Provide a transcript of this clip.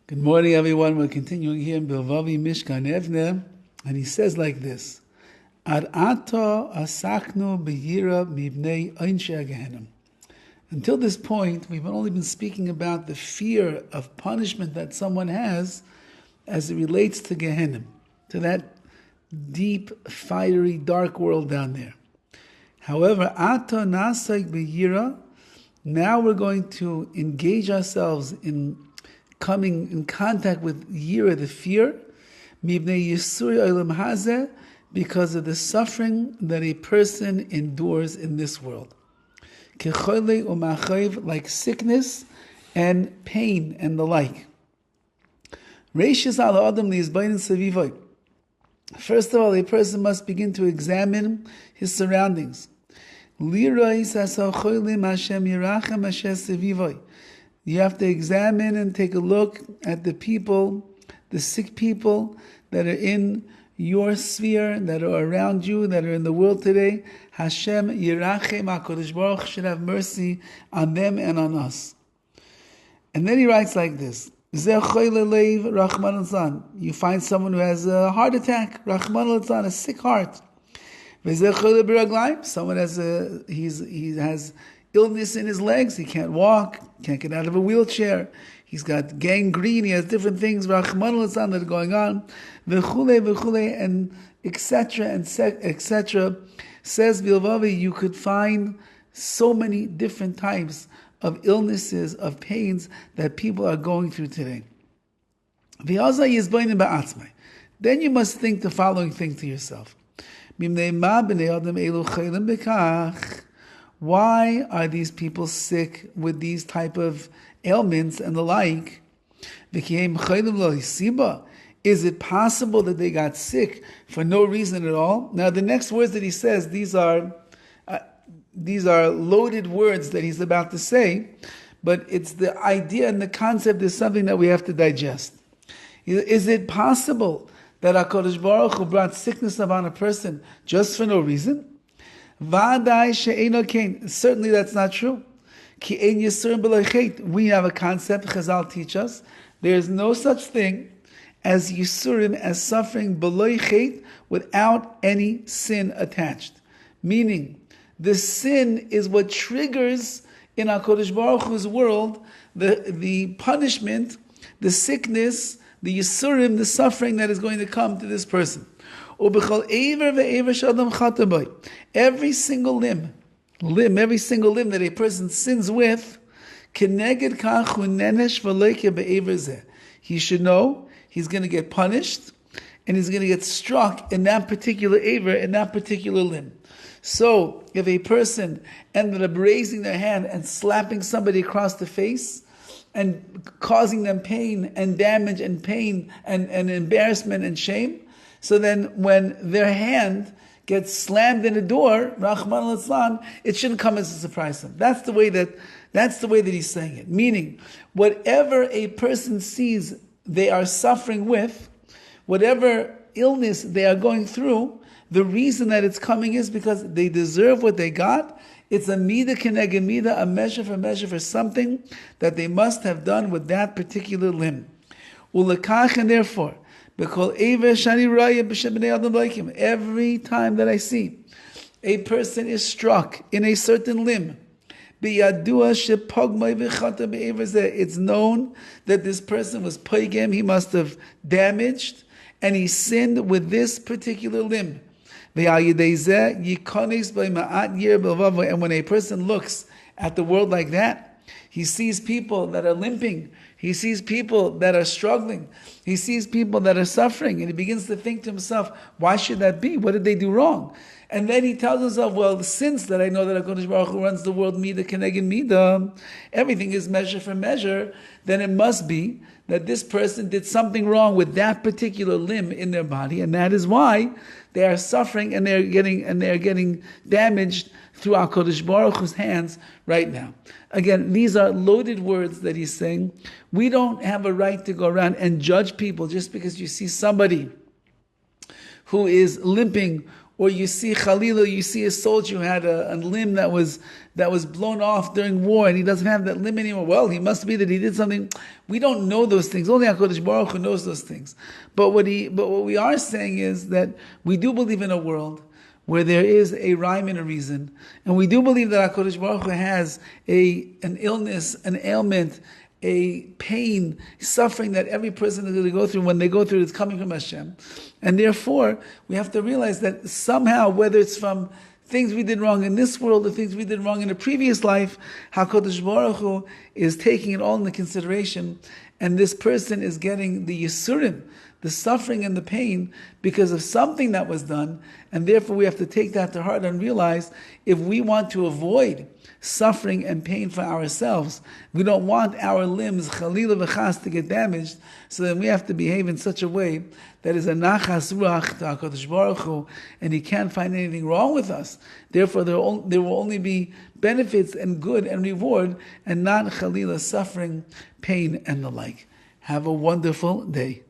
Good morning, everyone. We're continuing here in BILVAVI, MISHKAN, EVNEH, and he says like this: Ad ato asaknu b'yira mibnei einshe gehenim. Until this point, we've only been speaking about the fear of punishment that someone has as it relates to Gehenim, to that deep, fiery, dark world down there. However, ato nasaik b'yira, now we're going to engage ourselves in coming in contact with yira, the fear, mibnei yisuri olam hazeh, because of the suffering that a person endures in this world. Kechole u'machayiv, like sickness and pain and the like. Reishis ala adam li'izbayin sevivoy. First of all, a person must begin to examine his surroundings. Li'rois asal cholim Hashem yirachem asher sevivoy. You have to examine and take a look at the people, the sick people that are in your sphere, that are around you, that are in the world today. Hashem Yirachem, HaKadosh Baruch should have mercy on them and on us. And then he writes like this: you find someone who has a heart attack, a sick heart. Someone he has illness in his legs, he can't walk, can't get out of a wheelchair, he's got gangrene, he has different things, Rahman that are going on, and etc., etc. Says BILVAVI, you could find so many different types of illnesses, of pains that people are going through today. Then you must think the following thing to yourself: why are these people sick with these type of ailments and the like? Is it possible that they got sick for no reason at all? Now, the next words that he says, these are loaded words that he's about to say, but it's the idea and the concept is something that we have to digest. Is it possible that HaKadosh Baruch Hu brought sickness upon a person just for no reason? Certainly that's not true. We have a concept, Chazal teach us, there is no such thing as Yisurim, as suffering below chet, without any sin attached. Meaning, the sin is what triggers in HaKadosh Baruch Hu's world the punishment, the sickness, the Yisurim, the suffering that is going to come to this person. Every single limb that a person sins with, he should know he's going to get punished and he's going to get struck in that particular aver, in that particular limb. So if a person ended up raising their hand and slapping somebody across the face and causing them pain and damage and pain and embarrassment and shame, so then when their hand gets slammed in a door, Rahman al-Islam, it shouldn't come as a surprise to them. That's the way that he's saying it. Meaning, whatever a person sees they are suffering with, whatever illness they are going through, the reason that it's coming is because they deserve what they got. It's a midah keneged midah, a measure for something that they must have done with that particular limb. Ulekach, and therefore, every time that I see a person is struck in a certain limb, it's known that this person was paigem, he must have damaged, and he sinned with this particular limb. And when a person looks at the world like that, he sees people that are limping, he sees people that are struggling, he sees people that are suffering, and he begins to think to himself, why should that be? What did they do wrong? And then he tells himself, well, since that I know that HaKadosh Baruch Hu runs the world, midah keneged midah, everything is measure for measure, then it must be that this person did something wrong with that particular limb in their body, and that is why they are suffering and they are getting damaged through HaKadosh Baruch Hu's hands right now. Again, these are loaded words that he's saying. We don't have a right to go around and judge people just because you see somebody who is limping or you see Khalila, you see a soldier who had a limb that was blown off during war, and he doesn't have that limb anymore. Well, he must be that he did something. We don't know those things. Only HaKadosh Baruch Hu knows those things. But what we are saying is that we do believe in a world where there is a rhyme and a reason, and we do believe that HaKadosh Baruch Hu has an illness, an ailment, a pain, suffering that every person is going to go through. When they go through, it's coming from Hashem. And therefore, we have to realize that somehow, whether it's from things we did wrong in this world or things we did wrong in a previous life, HaKadosh Baruch Hu is taking it all into consideration, and this person is getting the Yisurim, the suffering and the pain, because of something that was done, and therefore we have to take that to heart and realize if we want to avoid suffering and pain for ourselves, we don't want our limbs, Chalila v'chas, to get damaged, so then we have to behave in such a way that is a nachas ruach to HaKadosh Baruch Hu, and He can't find anything wrong with us. Therefore, there will only be benefits and good and reward, and not Chalila suffering, pain, and the like. Have a wonderful day.